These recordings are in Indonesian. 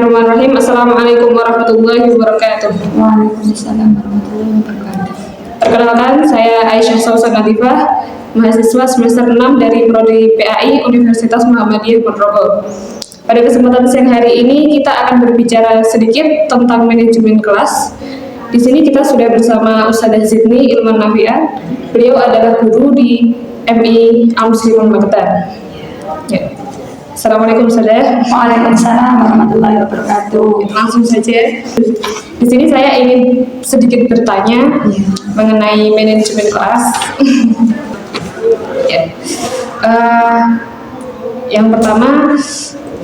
Bismillahirrahmanirrahim. Assalamualaikum warahmatullahi wabarakatuh. Waalaikumsalam warahmatullahi wabarakatuh. Perkenalkan, saya Aisyah Sausan Latifah, mahasiswa semester 6 dari Prodi PAI Universitas Muhammadiyah Ponorogo. Pada kesempatan siang hari ini kita akan berbicara sedikit tentang manajemen kelas. Di sini kita sudah bersama Ustadzah Zidni Ilman Nafi'ah. Beliau adalah guru di MI Al-Muslimun Magetan. Ya. Assalamualaikum Ustadzah. Waalaikumsalam warahmatullahi wabarakatuh. Langsung saja. Di sini saya ingin sedikit bertanya mengenai manajemen kelas. Ya. Yang pertama,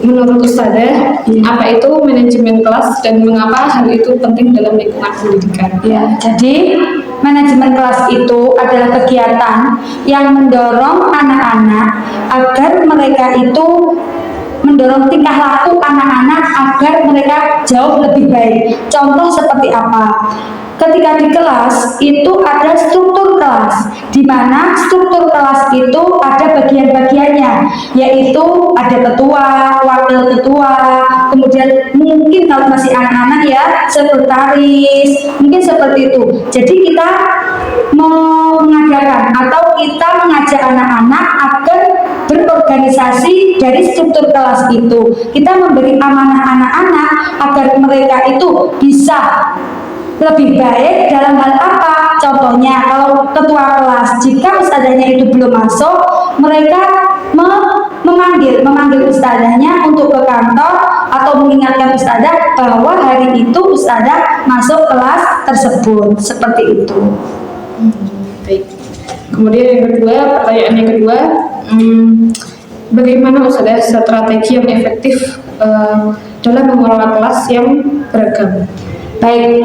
menurut Ustadzah, apa itu manajemen kelas dan mengapa hal itu penting dalam lingkungan pendidikan? Ya, jadi manajemen kelas itu adalah kegiatan yang mendorong anak-anak agar mereka itu mendorong tingkah laku anak-anak agar mereka jauh lebih baik. Contoh seperti apa? Ketika di kelas itu ada struktur kelas, di mana struktur kelas itu ada bagian-bagiannya, yaitu ada ketua, wakil ketua, kemudian mungkin kalau masih anak-anak ya sekretaris, mungkin seperti itu. Jadi kita mengadakan atau kita mengajak anak-anak agar berorganisasi dari struktur kelas itu. Kita memberi amanah anak-anak agar mereka itu bisa lebih baik dalam hal apa? Contohnya kalau ketua kelas, jika ustadzahnya itu belum masuk, mereka memanggil ustadzahnya untuk ke kantor atau mengingatkan ustadzah bahwa hari itu ustadzah masuk kelas tersebut. Seperti itu. Baik. Kemudian yang kedua, pertanyaan yang kedua, bagaimana Ustadzah strategi yang efektif dalam mengelola kelas yang beragam? Baik.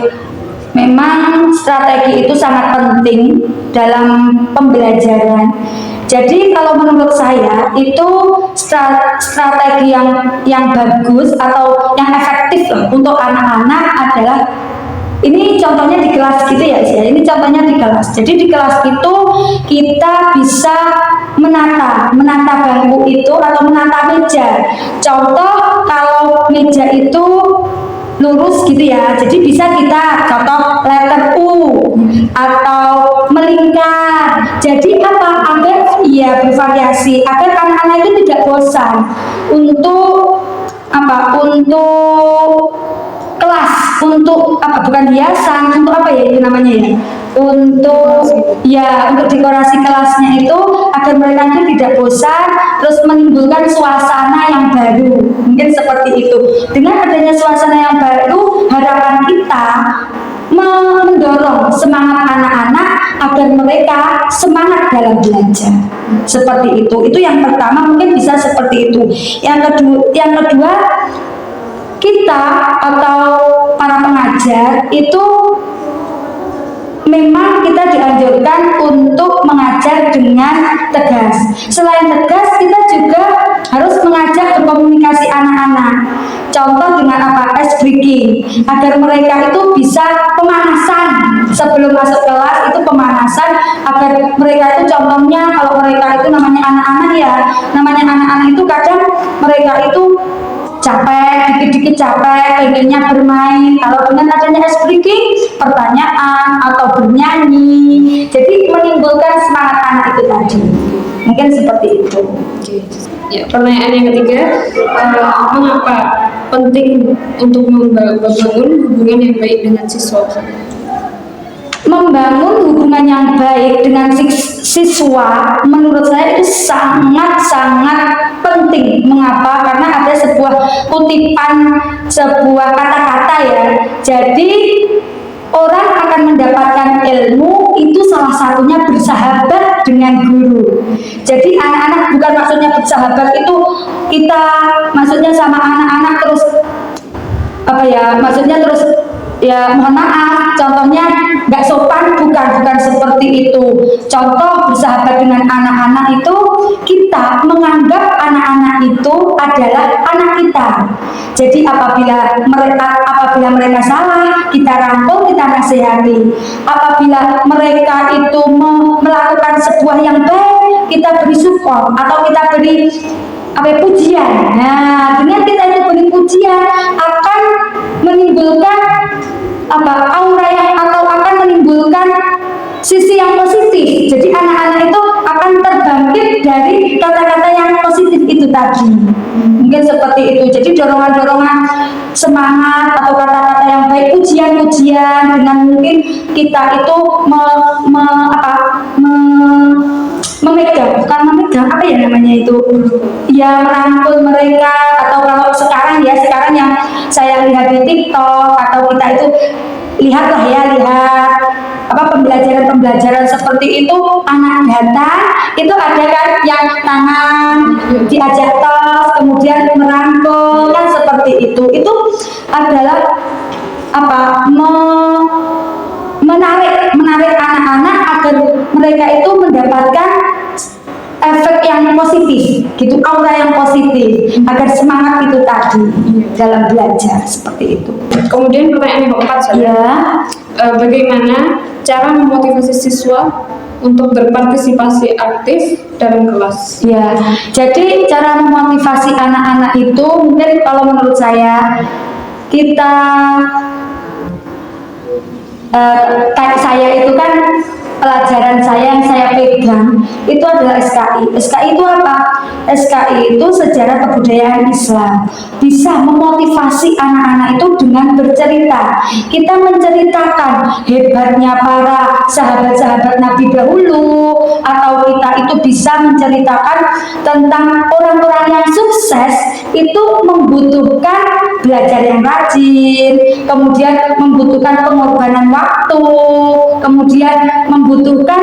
Memang strategi itu sangat penting dalam pembelajaran. Jadi kalau menurut saya itu strategi yang bagus atau yang efektif untuk anak-anak adalah ini contohnya di kelas gitu ya. Ini contohnya di kelas. Jadi di kelas itu kita bisa menata bangku itu atau menata meja. Contoh kalau meja itu lurus gitu ya, jadi bisa kita contoh letter U atau melingkar. Jadi apa? Agar ya bervariasi, agar anak-anak itu tidak bosan untuk apa? Untuk kelas, untuk apa? Bukan hiasan, untuk apa ya itu namanya ya? Untuk dekorasi kelasnya itu agar mereka itu tidak bosan, terus menimbulkan suasana yang baru. Mungkin seperti itu. Dengan adanya suasana yang baru, harapan kita mendorong semangat anak-anak agar mereka semangat dalam belajar. Seperti itu. Itu yang pertama, mungkin bisa seperti itu. Yang kedua, kita atau para pengajar itu memang kita dianjurkan untuk mengajar dengan tegas. Selain tegas, kita juga harus mengajak berkomunikasi anak-anak. Contoh dengan apa? Ice breaking, agar mereka itu bisa pemanasan sebelum masuk kelas, itu pemanasan agar mereka itu contohnya kalau mereka itu namanya anak-anak itu kadang mereka itu capek, dikit-dikit capek, pengennya bermain. Kalau dengan adanya ice breaking, pertanyaan atau bernyanyi, jadi menimbulkan semangat anak itu tadi. Mungkin seperti itu. Ya, pertanyaan yang ketiga, mengapa penting untuk membangun hubungan yang baik dengan siswa? Membangun hubungan yang baik dengan siswa menurut saya itu sangat-sangat penting. Mengapa? Karena ada sebuah kutipan, sebuah kata-kata ya. Jadi orang akan mendapatkan ilmu itu salah satunya bersahabat dengan guru. Jadi anak-anak bukan maksudnya bersahabat itu kita maksudnya sama anak-anak terus apa ya? Maksudnya terus ya mohon maaf, contohnya nggak sopan, bukan seperti itu. Contoh bersahabat dengan anak-anak itu kita menganggap anak-anak itu adalah anak kita. Jadi apabila mereka salah, kita rangkul, kita nasihati. Apabila mereka itu melakukan sebuah yang baik, kita beri support atau kita beri pujian. Nah, dengan kita itu diberi pujian akan menimbulkan aura yang atau akan menimbulkan sisi yang positif. Jadi anak-anak itu akan terbangkit dari kata-kata yang positif itu tadi. Mungkin seperti itu. Jadi dorongan-dorongan semangat atau kata-kata yang baik, pujian-pujian dengan mungkin kita itu memegang, bukan memegang, apa ya namanya itu, ya merangkul mereka. Atau kalau sekarang yang saya lihat di TikTok atau kita itu lihat pembelajaran seperti itu, anak datang itu ada kan yang tangan diajak tos, kemudian merangkul kan seperti itu adalah menarik anak-anak agar mereka itu mendapatkan efek yang positif gitu, aura yang positif agar semangat itu tadi dalam belajar seperti itu. Kemudian pertanyaan yang keempat Ya, bagaimana cara memotivasi siswa untuk berpartisipasi aktif dalam kelas? ya. Jadi cara memotivasi anak-anak itu mungkin kalau menurut saya kita kayak saya itu kan pelajaran saya yang saya pegang itu adalah SKI. SKI itu apa? SKI itu sejarah kebudayaan Islam. Bisa memotivasi anak-anak itu dengan bercerita. Kita menceritakan hebatnya para sahabat-sahabat Nabi dahulu, atau kita itu bisa menceritakan tentang orang-orang yang sukses itu membutuhkan belajar yang rajin, kemudian membutuhkan pengorbanan waktu, kemudian membutuhkan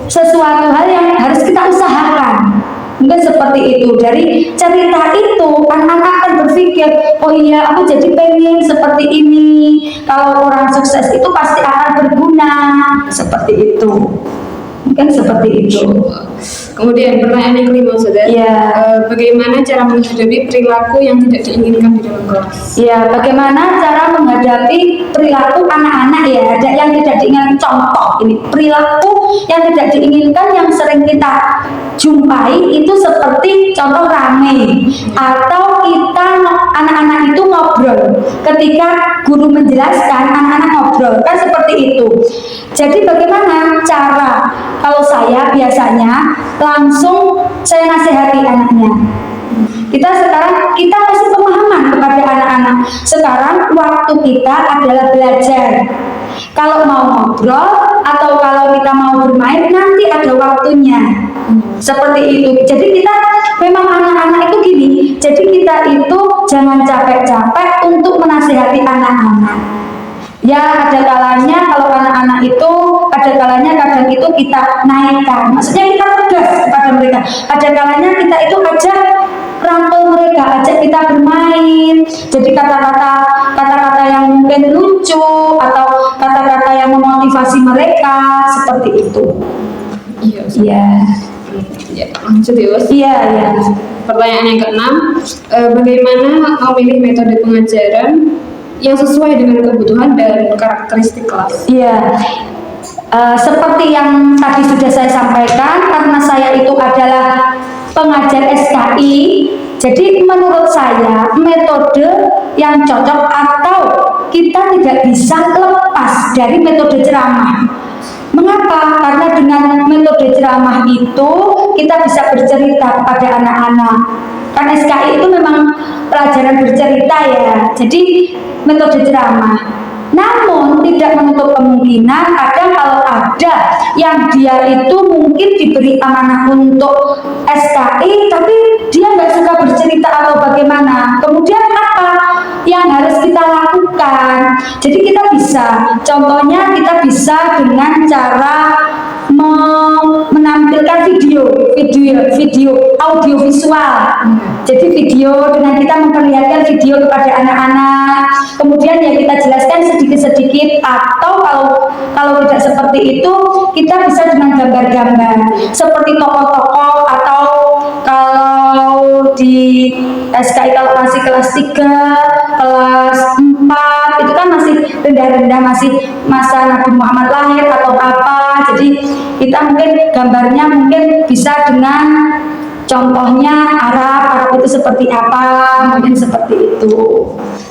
sesuatu hal yang harus kita usahakan. Mungkin seperti itu. Dari cerita itu anak-anak akan berpikir, oh iya aku jadi pengen seperti ini, kalau orang sukses itu pasti akan berguna, seperti itu. Mungkin seperti itu. Kemudian pertanyaan yang kelima, saudara. Ya. Bagaimana cara menghadapi perilaku yang tidak diinginkan di dalam kelas? Ya, bagaimana cara menghadapi perilaku anak-anak ya, yang tidak diinginkan. Contoh ini, perilaku yang tidak diinginkan yang sering kita jumpai itu seperti contoh rame, atau kita anak-anak itu ngobrol. Ketika guru menjelaskan, anak-anak ngobrol, kan seperti itu. Jadi bagaimana cara, kalau saya biasanya langsung saya nasihati anaknya. Kita kasih pemahaman kepada anak-anak. Sekarang waktu kita adalah belajar. Kalau mau ngobrol atau kalau kita mau bermain nanti ada waktunya. Seperti itu. Jadi kita memang anak-anak itu gini. Jadi kita itu jangan capek-capek untuk menasihati anak-anak. Ya, ada kalanya kalau anak-anak itu, ada kalanya kadang itu kita naikkan. Maksudnya kita tegas kepada mereka. Ada kalanya kita itu ajak rangkul mereka, ajak kita bermain. Jadi kata-kata yang mungkin lucu atau kata-kata yang memotivasi mereka seperti itu. Iya. Ya, lanjut ya, Bos. Iya. Pertanyaan yang keenam, bagaimana memilih metode pengajaran yang sesuai dengan kebutuhan dan karakteristik kelas? Iya. Seperti yang tadi sudah saya sampaikan, karena saya itu adalah pengajar SKI, jadi menurut saya metode yang cocok atau kita tidak bisa lepas dari metode ceramah. Mengapa? Karena dengan metode ceramah itu kita bisa bercerita kepada anak-anak. Kan SKI itu memang pelajaran bercerita ya, jadi metode ceramah. Namun tidak menutup kemungkinan kadang kalau ada yang dia itu mungkin diberi amanah untuk SKI tapi dia nggak suka bercerita atau bagaimana. Kemudian apa yang harus kita lakukan? Jadi kita bisa, contohnya kita bisa dengan cara menampilkan video audio visual. Jadi video dengan kita memperlihatkan video kepada anak-anak, kemudian ya kita jelaskan sedikit-sedikit, atau kalau tidak seperti itu kita bisa dengan gambar-gambar seperti tokoh-tokoh, atau kalau di SKI kalau masih kelas 3, kelas 4 itu kan masih rendah-rendah, masih masa Nabi Muhammad lahir atau apa. Jadi kita mungkin gambarnya mungkin bisa dengan contohnya Arab itu itu seperti apa, mungkin seperti itu.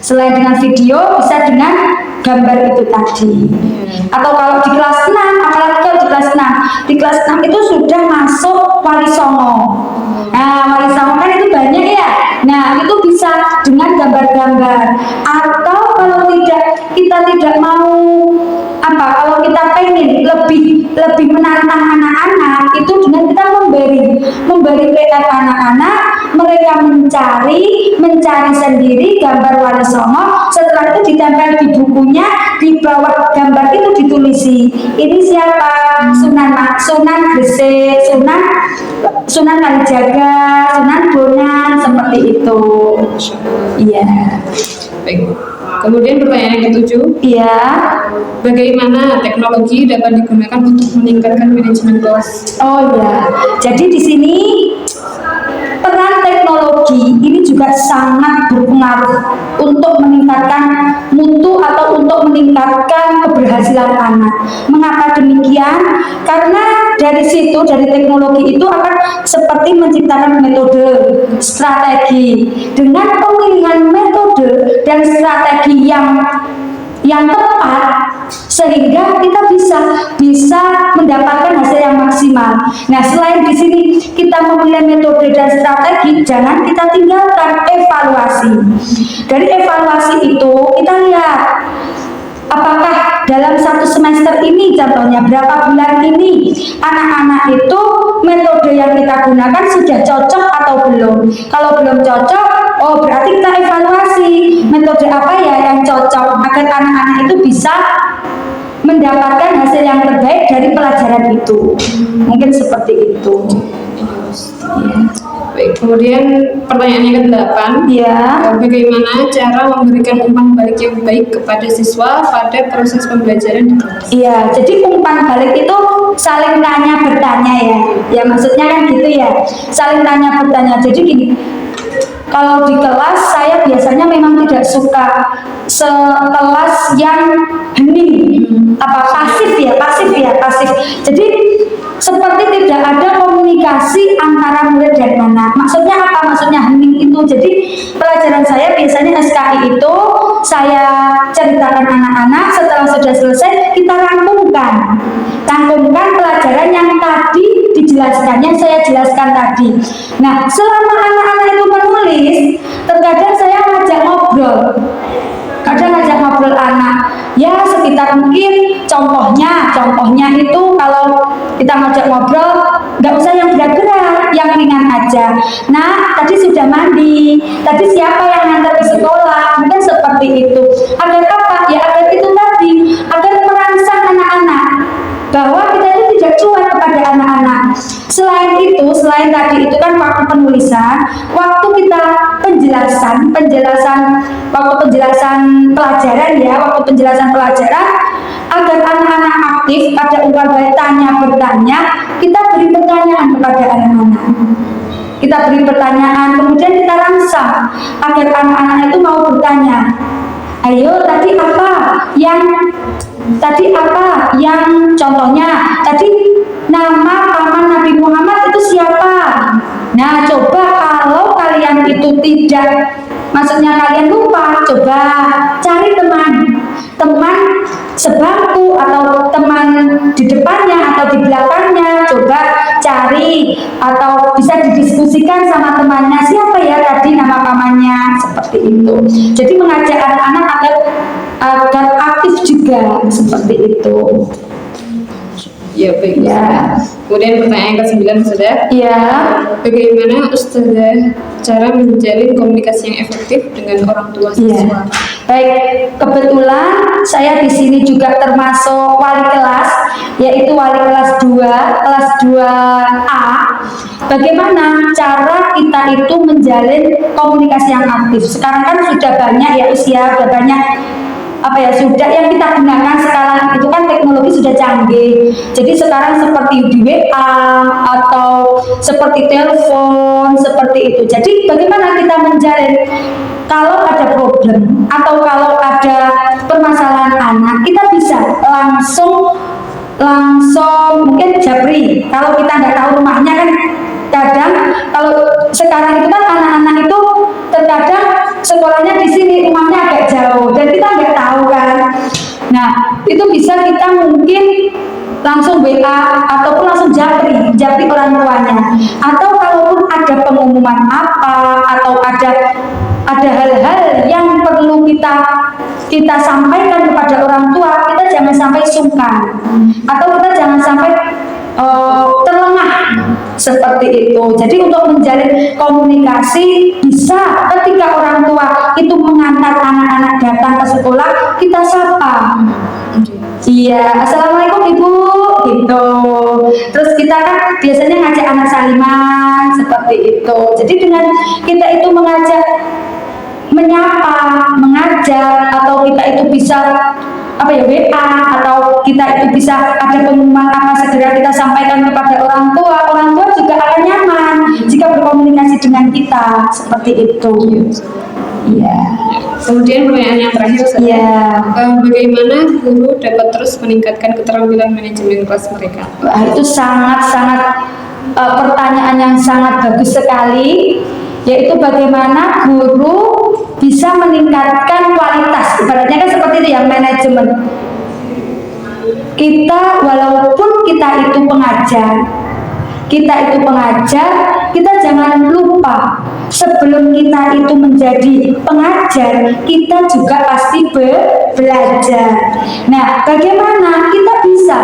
Selain dengan video, bisa dengan gambar itu tadi. Atau kalau di kelas 6, apalagi kalau di kelas 6, di kelas 6 itu sudah masuk Wali Songo. Nah, Wali Songo kan itu banyak ya. Nah, itu bisa dengan gambar-gambar. Atau kalau kita tidak mau kalau kita pengen lebih menantang anak-anak, itu dengan kita memberi PR anak-anak, mereka mencari sendiri gambar Wali Songo. Setelah itu ditempel di bukunya, di bawah gambar itu ditulisi ini siapa, Sunan Gresik, Sunan Kalijaga, Sunan Bonang, seperti itu. Iya. Baik. Kemudian pertanyaan yang ketujuh, Iya. bagaimana teknologi dapat digunakan untuk meningkatkan manajemen kelas? Oh ya, jadi di sini peran teknologi ini juga sangat berpengaruh untuk meningkatkan mutu atau untuk meningkatkan keberhasilan anak. Mengapa demikian? Karena dari teknologi itu akan seperti menciptakan metode, strategi. Dengan pemilihan metode dan strategi yang tepat, sehingga kita bisa mendapatkan hasil yang maksimal. Nah, selain di sini kita memilih metode dan strategi, jangan kita tinggalkan evaluasi. Dari evaluasi itu kita lihat apakah dalam satu semester ini, contohnya berapa bulan ini, anak-anak itu metode yang kita gunakan sudah cocok atau belum. Kalau belum cocok, berarti kita evaluasi metode apa ya yang cocok agar anak-anak itu bisa mendapatkan hasil yang terbaik dari pelajaran itu. Mungkin seperti itu. Ya. Baik, kemudian pertanyaan yang ke-8, Ya. bagaimana cara memberikan umpan balik yang baik kepada siswa pada proses pembelajaran di kelas? Iya, jadi umpan balik itu saling tanya bertanya ya. Ya maksudnya kan gitu ya. Saling tanya bertanya. Jadi gini, kalau di kelas saya biasanya memang tidak suka sekelas yang hening, pasif. Jadi seperti tidak ada komunikasi antara murid dan anak. Maksudnya apa? Maksudnya hening itu. Jadi pelajaran saya biasanya SKI itu saya ceritakan anak-anak, setelah sudah selesai kita rangkumkan pelajaran yang tadi dijelaskan, yang saya jelaskan tadi. Nah, selama anak-anak itu menulis, terkadang saya ngajak ngobrol anak, ya sekitar mungkin contohnya itu kalau kita ngajak ngobrol, nggak usah yang berat-berat, yang ringan aja. Nah, tadi sudah mandi, tadi siapa yang ngantar ke sekolah, mungkin seperti itu. Agar apa? Ya agar itu tadi, agar merangsang anak-anak bahwa kita itu tidak cuek kepada anak-anak. Selain tadi itu kan waktu penulisan, waktu kita penjelasan pelajaran, agar anak-anak aktif, ada umpan balik tanya bertanya, kita beri pertanyaan kepada anak-anak. Kita beri pertanyaan, kemudian kita rangsang agar anak-anak itu mau bertanya. Ayo, tadi apa yang contohnya tadi nama paman Nabi Muhammad itu siapa? Nah, coba kalau kalian itu maksudnya kalian lupa, coba cari teman sebangku atau teman di depannya atau di belakangnya, coba cari atau bisa didiskusikan sama temannya, siapa ya tadi nama pamannya, seperti itu. Jadi mengajak anak-anak agar aktif juga, seperti itu. Ya, baik. Ya. Kemudian pertanyaan ke-9, Ustazah. Ya. Bagaimana Ustazah cara menjalin komunikasi yang efektif dengan orang tua siswa? Baik, kebetulan saya di sini juga termasuk wali kelas, yaitu wali kelas 2A. Bagaimana cara kita itu menjalin komunikasi yang aktif? Sekarang kan sudah banyak ya sudah banyak sudah yang kita gunakan sekarang itu kan teknologi sudah canggih. Jadi sekarang seperti di WA atau seperti telepon, seperti itu. Jadi bagaimana kita menjalin kalau ada problem atau kalau ada permasalahan anak, kita bisa langsung mungkin japri. Kalau kita nggak tahu rumahnya kan kadang kalau sekarang itu kan anak-anak itu mungkin langsung WA ataupun langsung japri orang tuanya, atau kalaupun ada pengumuman apa atau ada hal-hal yang perlu kita sampaikan kepada orang tua, kita jangan sampai sungkan atau kita jangan sampai terlengah seperti itu. Jadi untuk menjalin komunikasi bisa ketika orang tua itu mengantar anak-anak datang ke sekolah, kita sapa. Iya, assalamualaikum ibu, gitu. Terus kita kan biasanya ngajak anak saliman seperti itu. Jadi dengan kita itu menyapa, mengajak, atau kita itu bisa WA, atau kita itu bisa ada pengumuman apa segera kita sampaikan kepada orang tua juga akan nyaman jika berkomunikasi dengan kita seperti itu. Iya. Kemudian pertanyaan yang terakhir, Iya. Bagaimana guru dapat terus meningkatkan keterampilan manajemen kelas mereka? Wah, itu sangat pertanyaan yang sangat bagus sekali, yaitu bagaimana guru bisa meningkatkan kualitas. Ibaratnya kan seperti itu ya, manajemen. Kita walaupun kita itu pengajar, kita jangan lupa sebelum kita itu menjadi pengajar, kita juga pasti belajar. Nah, bagaimana kita bisa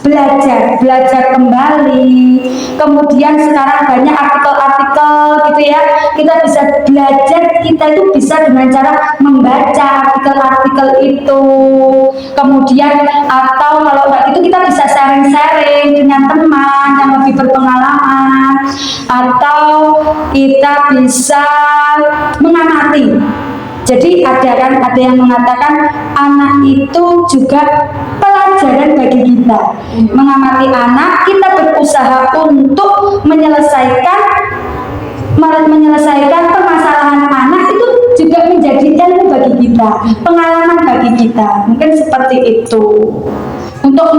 belajar kembali? Kemudian sekarang banyak artikel-artikel gitu ya. Kita bisa belajar, kita itu bisa dengan cara membaca artikel-artikel itu. Kemudian atau kalau nggak gitu kita bisa sharing-sharing dengan teman yang lebih berpengalaman, atau kita bisa mengamati. Jadi ada yang mengatakan anak itu juga pelajaran bagi kita. Mengamati anak, kita berusaha untuk menyelesaikan permasalahan anak, itu juga menjadi ilmu bagi kita, pengalaman bagi kita. Mungkin seperti itu. Untuk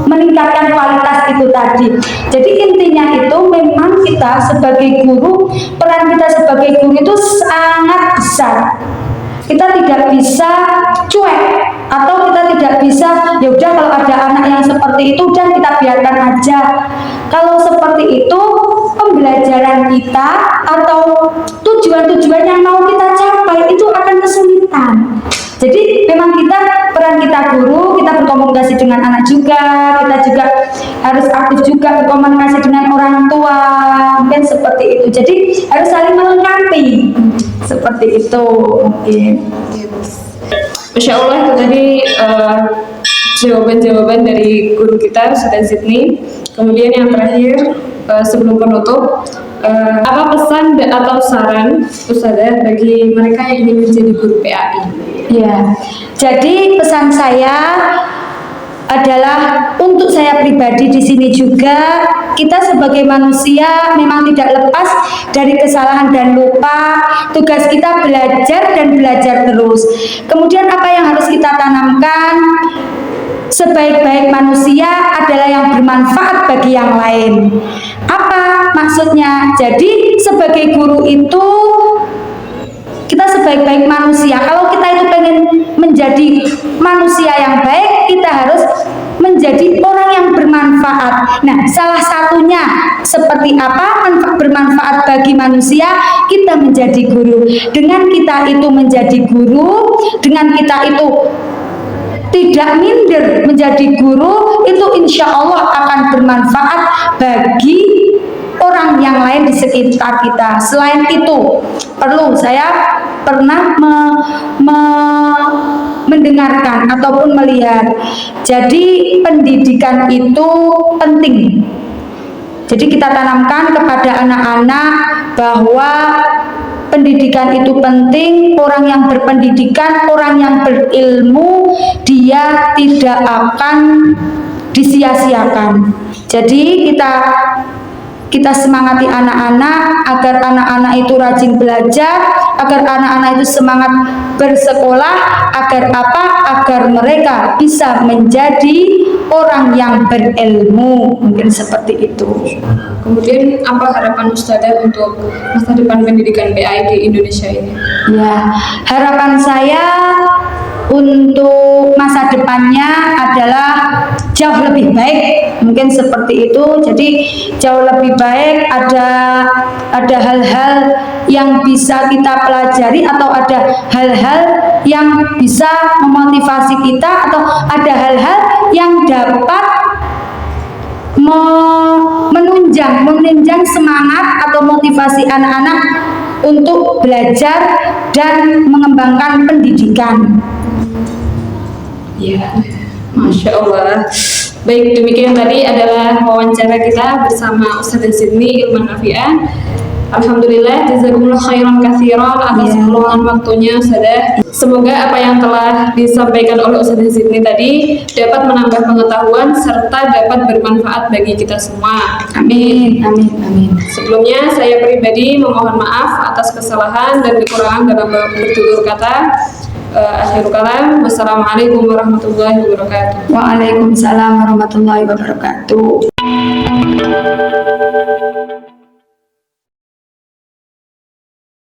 meningkatkan kualitas itu tadi. Jadi intinya itu memang kita sebagai guru, peran kita sebagai guru itu sangat besar. Kita tidak bisa cuek, atau kita tidak bisa ya udah kalau ada anak yang seperti itu dan kita biarkan aja. Kalau seperti itu, pembelajaran kita atau tujuan-tujuan yang mau kita capai itu akan kesulitan. Jadi memang peran kita guru, kita berkomunikasi dengan anak juga, kita juga harus aktif juga berkomunikasi dengan orang tua, mungkin seperti itu. Jadi harus saling melengkapi, seperti itu. Masya Allah, itu tadi jawaban-jawaban dari guru kita, Ustazah Zidni. Kemudian yang terakhir, sebelum penutup, apa pesan atau saran Ustazah bagi mereka yang ingin menjadi guru PAI? Ya, jadi pesan saya adalah untuk saya pribadi di sini juga, kita sebagai manusia memang tidak lepas dari kesalahan dan lupa. Tugas kita belajar dan belajar terus. Kemudian apa yang harus kita tanamkan? Sebaik-baik manusia adalah yang bermanfaat bagi yang lain. Apa maksudnya? Jadi sebagai guru itu kita sebaik-baik manusia. Kalau kita itu pengen menjadi manusia yang baik, kita harus menjadi orang yang bermanfaat. Nah, salah satunya seperti apa bermanfaat bagi manusia? Kita menjadi guru. Dengan kita itu menjadi guru, dengan kita itu tidak minder menjadi guru, itu insya Allah akan bermanfaat bagi orang yang lain di sekitar kita. Selain itu, saya pernah mendengarkan ataupun melihat, jadi pendidikan itu penting. Jadi kita tanamkan kepada anak-anak bahwa pendidikan itu penting. Orang yang berpendidikan, orang yang berilmu, dia tidak akan disia-siakan. Jadi kita semangati anak-anak agar anak-anak itu rajin belajar, agar anak-anak itu semangat bersekolah, agar apa? Agar mereka bisa menjadi orang yang berilmu. Mungkin seperti itu. Kemudian apa harapan Ustazah untuk masa depan pendidikan PAI di Indonesia ini? Ya, harapan saya untuk masa depannya adalah jauh lebih baik, mungkin seperti itu. Jadi jauh lebih baik, ada hal-hal yang bisa kita pelajari, atau ada hal-hal yang bisa memotivasi kita, atau ada hal-hal yang dapat menunjang semangat atau motivasi anak-anak untuk belajar dan mengembangkan pendidikan. Ya, Masya Allah. Baik, demikian tadi adalah wawancara kita bersama Ustazah Zidni Ilman Nafi'ah. Alhamdulillah, jazakumullah khairan katsiran atas meluangkan waktunya, Ustazah. Semoga apa yang telah disampaikan oleh Ustazah Zidni tadi dapat menambah pengetahuan serta dapat bermanfaat bagi kita semua. Amin, amin, amin. Sebelumnya saya pribadi memohon maaf atas kesalahan dan kekurangan dalam bertutur kata. Akhirul kalam, wassalamualaikum warahmatullahi wabarakatuh. Waalaikumsalam warahmatullahi wabarakatuh.